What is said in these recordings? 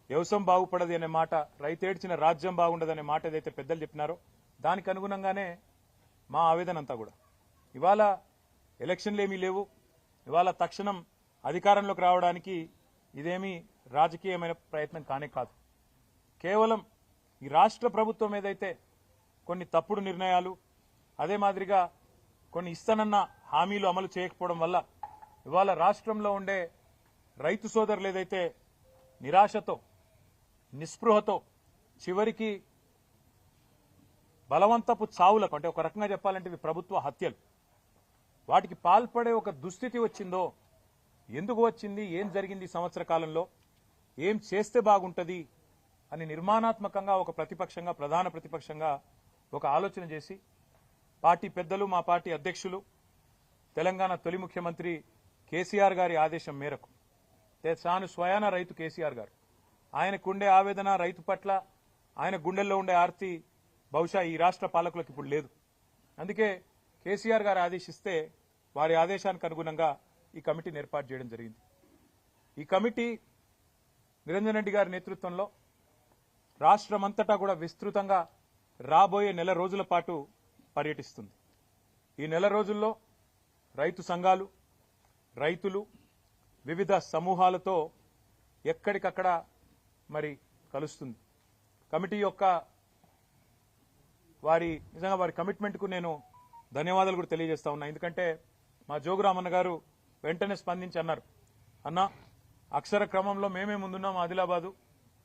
వ్యవసాయం బాగుపడది అనే మాట, రైతేడ్చిన రాజ్యం బాగుండదనే మాట ఏదైతే పెద్దలు చెప్పినారో దానికి అనుగుణంగానే మా ఆవేదన అంతా కూడా. ఇవాళ ఎలక్షన్లు ఏమీ లేవు, ఇవాళ తక్షణం అధికారంలోకి రావడానికి ఇదేమీ రాజకీయమైన ప్రయత్నం కానే కాదు. కేవలం ఈ రాష్ట్ర ప్రభుత్వం ఏదైతే కొన్ని తప్పుడు నిర్ణయాలు, అదే మాదిరిగా కొన్ని ఇస్తానన్న హామీలు అమలు చేయకపోవడం వల్ల ఇవాళ రాష్ట్రంలో ఉండే రైతు సోదరులు ఏదైతే నిరాశతో, నిస్పృహతో, చివరికి బలవంతపు చావులకు, అంటే ఒక రకంగా చెప్పాలంటే ఇవి ప్రభుత్వ హత్యలు, వాటికి పాల్పడే ఒక దుస్థితి వచ్చిందో, ఎందుకు వచ్చింది, ఏం జరిగింది ఈ సంవత్సర కాలంలో, ఏం చేస్తే బాగుంటుంది అని నిర్మాణాత్మకంగా ఒక ప్రతిపక్షంగా, ప్రధాన ప్రతిపక్షంగా ఒక ఆలోచన చేసి పార్టీ పెద్దలు, మా పార్టీ అధ్యక్షులు, తెలంగాణ తొలి ముఖ్యమంత్రి కేసీఆర్ గారి ఆదేశం మేరకు, తాను స్వయాన రైతు కేసీఆర్ గారు, ఆయనకుండే ఆవేదన రైతు పట్ల, ఆయన గుండెల్లో ఉండే ఆర్తి బహుశా ఈ రాష్ట్ర పాలకులకు ఇప్పుడు లేదు. అందుకే కేసీఆర్ గారు ఆదేశిస్తే వారి ఆదేశానికి అనుగుణంగా ఈ కమిటీని ఏర్పాటు చేయడం జరిగింది. ఈ కమిటీ నిరంజన్ రెడ్డి గారి నేతృత్వంలో రాష్ట్రమంతటా కూడా విస్తృతంగా రాబోయే నెల రోజుల పాటు పర్యటిస్తుంది. ఈ నెల రోజుల్లో రైతు సంఘాలు, రైతులు, వివిధ సమూహాలతో ఎక్కడికక్కడ మరి కలుస్తుంది. కమిటీ యొక్క నిజంగా వారి కమిట్మెంట్కు నేను ధన్యవాదాలు కూడా తెలియజేస్తా ఉన్నా. ఎందుకంటే మా జోగురామన్న గారు వెంటనే స్పందించి అన్నారు, అన్న అక్షర క్రమంలో మేమే ముందున్నాం ఆదిలాబాదు,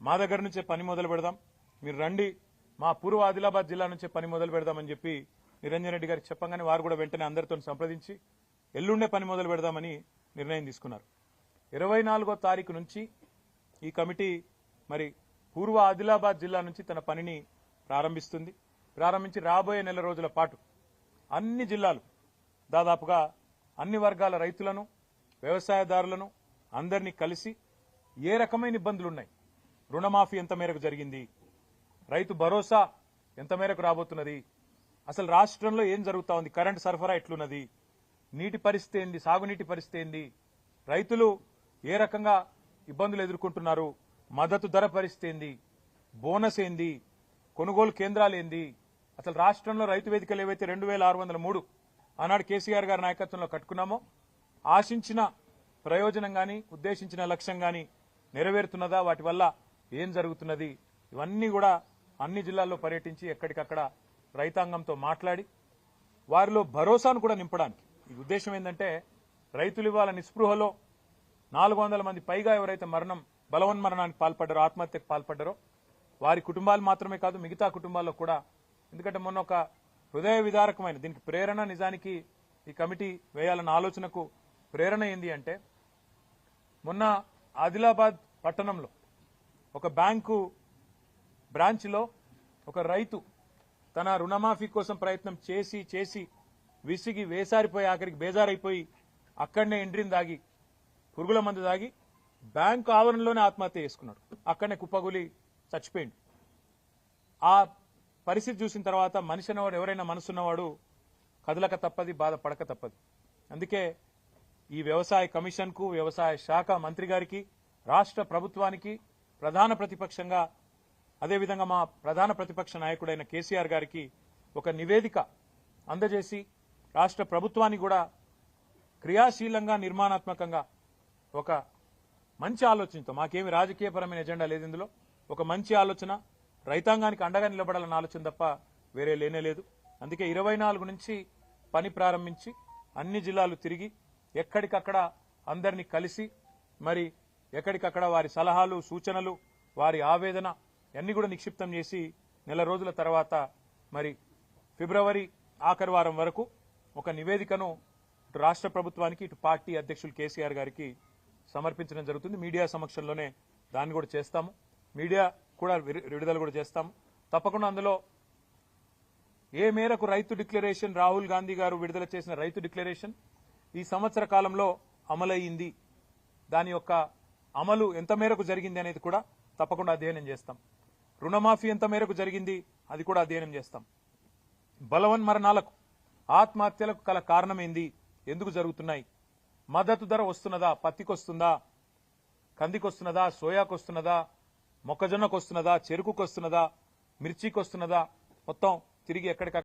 మా దగ్గర నుంచే పని మొదలు పెడదాం, మీరు రండి, మా పూర్వ ఆదిలాబాద్ జిల్లా నుంచే పని మొదలు పెడదామని చెప్పి నిరంజన్ రెడ్డి గారికి చెప్పగానే వారు కూడా వెంటనే అందరితో సంప్రదించి ఎల్లుండే పని మొదలు పెడదామని నిర్ణయం తీసుకున్నారు. 24వ తారీఖు నుంచి ఈ కమిటీ మరి పూర్వ ఆదిలాబాద్ జిల్లా నుంచి తన పనిని ప్రారంభించి రాబోయే నెల రోజుల పాటు అన్ని జిల్లాలు, దాదాపుగా అన్ని వర్గాల రైతులను, వ్యవసాయదారులను అందరినీ కలిసి ఏ రకమైన ఇబ్బందులున్నాయి, రుణమాఫీ ఎంత మేరకు జరిగింది, రైతు భరోసా ఎంత మేరకు రాబోతున్నది, అసలు రాష్ట్రంలో ఏం జరుగుతా ఉంది, కరెంటు సరఫరా ఎట్లున్నది, నీటి పరిస్థితి ఏంది, సాగునీటి పరిస్థితి ఏంది, రైతులు ఏ రకంగా ఇబ్బందులు ఎదుర్కొంటున్నారు, మద్దతు ధర పరిస్థితి ఏంది, బోనస్ ఏంది, కొనుగోలు కేంద్రాలు ఏంది, అసలు రాష్ట్రంలో రైతు వేదికలు ఏవైతే 2603 ఆనాడు కేసీఆర్ గారి నాయకత్వంలో కట్టుకున్నామో ఆశించిన ప్రయోజనం గాని, ఉద్దేశించిన లక్ష్యం గాని నెరవేరుతున్నదా, వాటి వల్ల ఏం జరుగుతున్నది, ఇవన్నీ కూడా అన్ని జిల్లాల్లో పర్యటించి ఎక్కడికక్కడ రైతాంగంతో మాట్లాడి వారిలో భరోసాను కూడా నింపడానికి. ఈ ఉద్దేశం ఏంటంటే రైతులు ఇవాళ నిస్పృహలో 400 మంది పైగా ఎవరైతే బలవన్మరణానికి పాల్పడ్డారో, ఆత్మహత్యకు పాల్పడ్డారో వారి కుటుంబాలు మాత్రమే కాదు మిగతా కుటుంబాల్లో కూడా. ఎందుకంటే మొన్న ఒక హృదయ విదారకమైన దీనికి ప్రేరణ, నిజానికి ఈ కమిటీ వేయాలన్న ఆలోచనకు ప్రేరణ ఏంది అంటే, మొన్న ఆదిలాబాద్ పట్టణంలో ఒక బ్యాంకు బ్రాంచ్లో ఒక రైతు తన రుణమాఫీ కోసం ప్రయత్నం చేసి విసిగి వేసారిపోయి ఆఖరికి బేజారైపోయి అక్కడనే ఎండ్రిని దాగి, పురుగుల మందు దాగి బ్యాంకు ఆవరణలోనే ఆత్మహత్య చేసుకున్నాడు. అక్కడనే కుప్పగులి చచ్చిపోయింది. ఆ పరిస్థితి చూసిన తర్వాత మనిషి అన్నవాడు, ఎవరైనా మనసున్నవాడు కదలక తప్పది, బాధపడక తప్పది. అందుకే ఈ వ్యవసాయ కమిషన్కు, వ్యవసాయ శాఖ మంత్రి గారికి, రాష్ట్ర ప్రభుత్వానికి ప్రధాన ప్రతిపక్షంగా, అదేవిధంగా మా ప్రధాన ప్రతిపక్ష నాయకుడైన కేసీఆర్ గారికి ఒక నివేదిక అందజేసి రాష్ట్ర ప్రభుత్వానికి కూడా క్రియాశీలంగా, నిర్మాణాత్మకంగా ఒక మంచి ఆలోచనతో, మాకేమి రాజకీయపరమైన ఎజెండా లేదు ఇందులో, ఒక మంచి ఆలోచన, రైతాంగానికి అండగా నిలబడాలన్న ఆలోచన తప్ప వేరే లేనేలేదు. అందుకే 24 నుంచి పని ప్రారంభించి అన్ని జిల్లాలు తిరిగి ఎక్కడికక్కడ అందరినీ కలిసి మరి ఎక్కడికక్కడ వారి సలహాలు, సూచనలు, వారి ఆవేదన అన్ని కూడా నిక్షిప్తం చేసి నెల రోజుల తర్వాత మరి ఫిబ్రవరి ఆఖరి వారం వరకు ఒక నివేదికను ఇటు రాష్ట్ర ప్రభుత్వానికి, ఇటు పార్టీ అధ్యక్షులు కేసీఆర్ గారికి సమర్పించడం జరుగుతుంది. మీడియా సమక్షంలోనే దాన్ని కూడా చేస్తాము, మీడియా కూడా విడుదల కూడా చేస్తాము. తప్పకుండా అందులో ఏ మేరకు రైతు డిక్లరేషన్, రాహుల్ గాంధీ గారు విడుదల చేసిన రైతు డిక్లరేషన్ ఈ సంవత్సర కాలంలో అమలయ్యింది, దాని యొక్క అమలు ఎంత మేరకు జరిగింది అనేది కూడా తప్పకుండా అధ్యయనం చేస్తాం. రుణమాఫీ ఎంత మేరకు జరిగింది అది కూడా అధ్యయనం చేస్తాం. బలవన్మరణాలకు, ఆత్మహత్యలకు గల కారణమేంది, ఎందుకు జరుగుతున్నాయి, మద్దతు ధర వస్తున్నదా, పత్తికొస్తుందా, కందికొస్తున్నదా, సోయాకొస్తున్నదా, మొక్కజొన్నకు వస్తున్నదా, చెరుకుకు వస్తున్నదా, మిర్చికి వస్తున్నదా, మొత్తం తిరిగి ఎక్కడికక్కడ